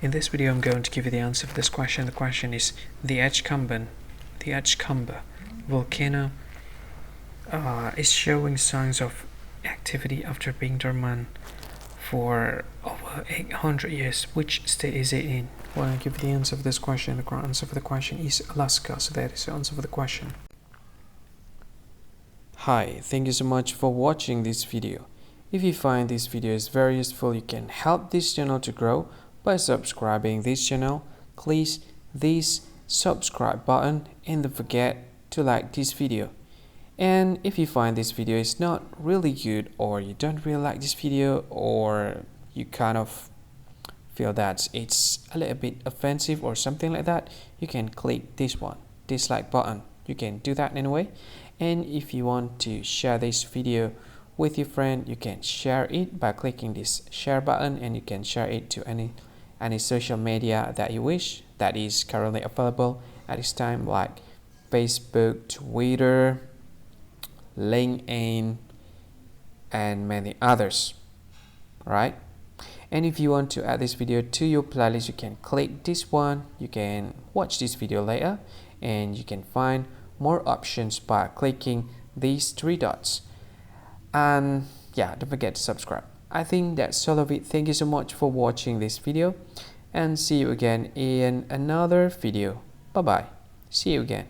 In this video, I'm going to give you the answer for this question. The question is the Edgecumbe volcano is showing signs of activity after being dormant for over 800 years. Which state is it in? Well, I'll give you the answer for this question. The correct answer for the question is Alaska. So that is the answer for the question. Hi, thank you so much for watching this video. If you find this video is very useful, you can help this channel to grow by subscribing this channel. Click this subscribe button and don't forget to like this video. And if you find this video is not really good, or you don't really like this video, or you kind of feel that it's a little bit offensive or something like that, you can click this one, dislike button. You can do that anyway. And if you want to share this video with your friend, you can share it by clicking this share button, and you can share it to any social media that you wish that is currently available at this time, like Facebook, Twitter, LinkedIn, and many others, right? And if you want to add this video to your playlist, you can click this one. You can watch this video later, and you can find more options by clicking these three dots. And yeah, don't forget to subscribe. I think that's all of it. Thank you so much for watching this video, and see you again in another video. Bye bye. See you again.